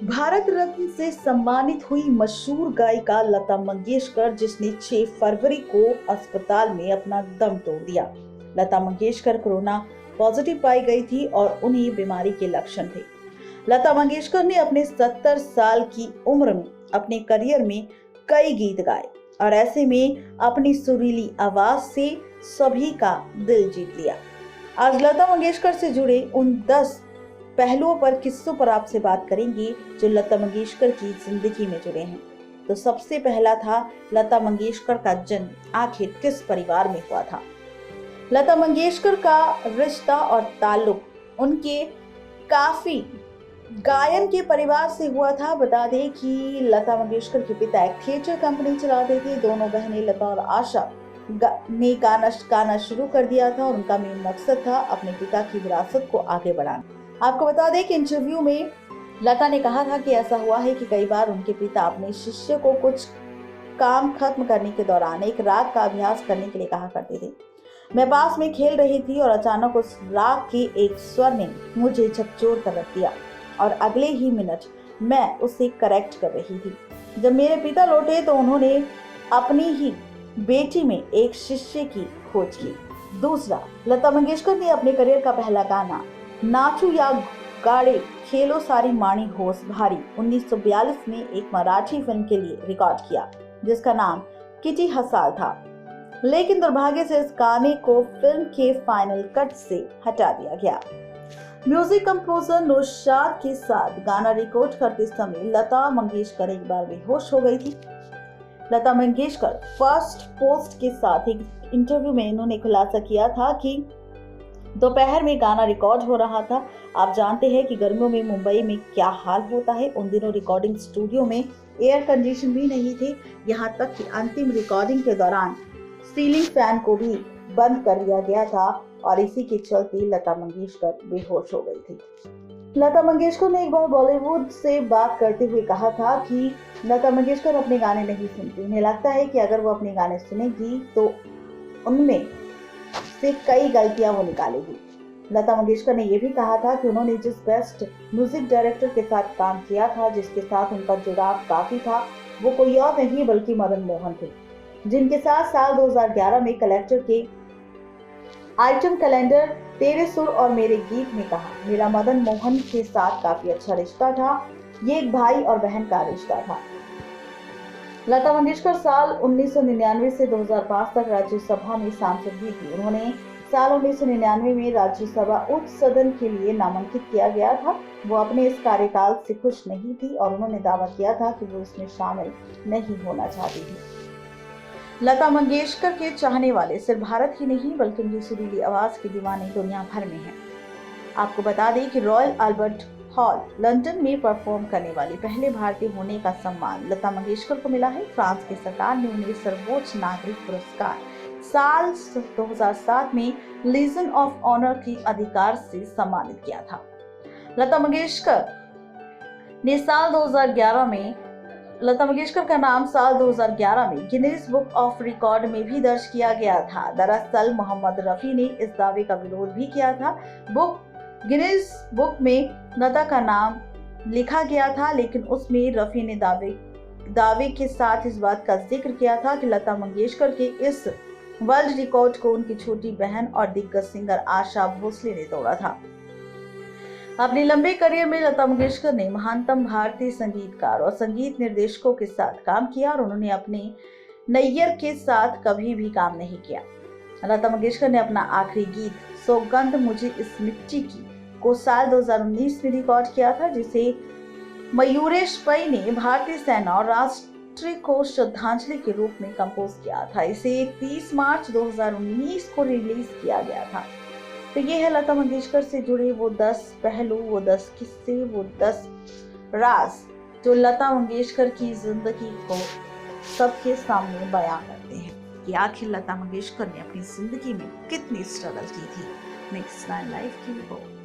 भारत रत्न से सम्मानित हुई मशहूर गायिका लता मंगेशकर, जिसने 6 फरवरी को अस्पताल में अपना दम तोड़ दिया। लता मंगेशकर कोरोना पॉजिटिव पाई गई थी और उन्हें बीमारी के लक्षण थे। लता मंगेशकर ने अपने 70 साल की उम्र में अपने करियर में कई गीत गाए और ऐसे में अपनी सुरीली आवाज से सभी का दिल जीत लिया। आज लता मंगेशकर से जुड़े उन 10 पहलुओं पर, किस्सों पर आपसे बात करेंगे जो लता मंगेशकर की जिंदगी में जुड़े हैं। तो सबसे पहला था लता मंगेशकर का जन्म आखिर किस परिवार में हुआ था। लता मंगेशकर का रिश्ता और ताल्लुक उनके काफी गायन के परिवार से हुआ था। बता दें कि लता मंगेशकर के पिता एक थिएटर कंपनी चलाते थे। दोनों बहनें लता और आशा ने गाना शुरू कर दिया था और उनका मेन मकसद था अपने पिता की विरासत को आगे बढ़ाना। आपको बता दें कि इंटरव्यू में लता ने कहा था कि ऐसा हुआ है कि कई बार उनके पिता अपने शिष्य को कुछ काम खत्म करने के दौरान एक राग का अभ्यास करने के लिए कहा करते थे। मैं पास में खेल रही थी और अचानक उस राग के एक स्वर ने मुझे झकझोर कर रख दिया और अगले ही मिनट मैं उसे करेक्ट कर रही थी। जब मेरे पिता लौटे तो उन्होंने अपनी ही बेटी में एक शिष्य की खोज की। दूसरा, लता मंगेशकर ने अपने करियर का पहला गाना नाचू या गाड़े खेलो सारी माणी होश भारी 1942 में एक मराठी फिल्म के लिए रिकॉर्ड किया, जिसका नाम किटी हसाल था। लेकिन दुर्भाग्य से इस गाने को फिल्म के फाइनल कट से हटा दिया गया। म्यूजिक कंपोजर नौशाद के साथ गाना रिकॉर्ड करते समय लता मंगेशकर एक बार बेहोश हो गई थी। लता मंगेशकर फर्स्ट पोस्ट के साथ एक इंटरव्यू में इन्होंने खुलासा किया था कि दोपहर में गाना रिकॉर्ड हो रहा था। आप जानते हैं कि गर्मियों में मुंबई में क्या हाल होता है। उन दिनों रिकॉर्डिंग स्टूडियो में एयर कंडीशन भी नहीं थे। यहाँ तक कि अंतिम रिकॉर्डिंग के दौरान सीलिंग फैन को भी बंद कर दिया गया था और इसी के चलते लता मंगेशकर बेहोश हो गई थी। लता मंगेशकर ने एक बार बॉलीवुड से बात करते हुए कहा था कि लता मंगेशकर अपने गाने नहीं सुनती। उन्हें लगता है कि अगर वो अपने गाने सुनेगी तो उनमें से कई गलतियां वो निकालेगी। लता मंगेशकर ने यह भी कहा था कि उन्होंने जिस बेस्ट म्यूजिक डायरेक्टर के साथ काम किया था, जिसके साथ उनका जुड़ाव काफी था, वो कोई और नहीं बल्कि मदन मोहन थे, जिनके साथ साल 2011 में कलेक्टर के आइटम कैलेंडर तेरे सुर और मेरे गीत में कहा, मेरा मदन मोहन के साथ काफी अच्छा रिश्ता था। ये एक भाई और बहन का रिश्ता था। लता मंगेशकर साल 1999 से 2005 तक राज्यसभा में सांसद भी थी। उन्होंने साल 1999 में राज्यसभा उच्च सदन के लिए नामांकित किया गया था। वो अपने इस कार्यकाल से खुश नहीं थी और उन्होंने दावा किया था कि वो इसमें शामिल नहीं होना चाहती थी। लता मंगेशकर के चाहने वाले सिर्फ भारत ही नहीं बल्कि उनकी सुरीली आवाज के दीवाने दुनिया भर में हैं। आपको बता दें कि रॉयल अल्बर्ट हॉल लंदन में परफॉर्म करने वाली पहले भारतीय होने का सम्मान लता मंगेशकर को मिला है। फ्रांस की सरकार ने उन्हें सर्वोच्च नागरिक पुरस्कार साल 2007 में लीजन ऑफ ऑनर की अधिकार से सम्मानित किया था। लता मंगेशकर का नाम साल 2011 में गिनीज बुक ऑफ रिकॉर्ड में भी दर्ज किया गया था। दरअसल मोहम्मद रफी ने इस दावे का विरोध भी किया था। गिनीज बुक में लता का नाम लिखा गया था, लेकिन उसमें रफी ने दावे के साथ इस बात का जिक्र किया था कि लता मंगेशकर के इस वर्ल्ड रिकॉर्ड को उनकी छोटी बहन और दिग्गज सिंगर आशा भोसले ने तोड़ा था। अपने लंबे करियर में लता मंगेशकर ने महानतम भारतीय संगीतकार और संगीत निर्देशकों के साथ काम किया और उन्होंने अपने नैयर के साथ कभी भी काम नहीं किया। लता मंगेशकर ने अपना आखिरी गीत सौगंध मुझे इस मिट्टी की को साल 2019 में रिकॉर्ड किया था, जिसे मयूरेश पै ने भारतीय सेना और राष्ट्र को श्रद्धांजलि के रूप में कंपोज किया था। इसे 30 मार्च 2019 को रिलीज किया गया था। तो ये है लता मंगेशकर से जुड़े वो 10 पहलू, वो 10 किस्से, वो 10 राज जो लता मंगेशकर की जिंदगी को सबके सामने बयां करते हैं कि आखिर लता मंगेशकर ने अपनी जिंदगी में कितनी स्ट्रगल की थी। नेक्स्ट 9 लाइफ की रिपोर्ट।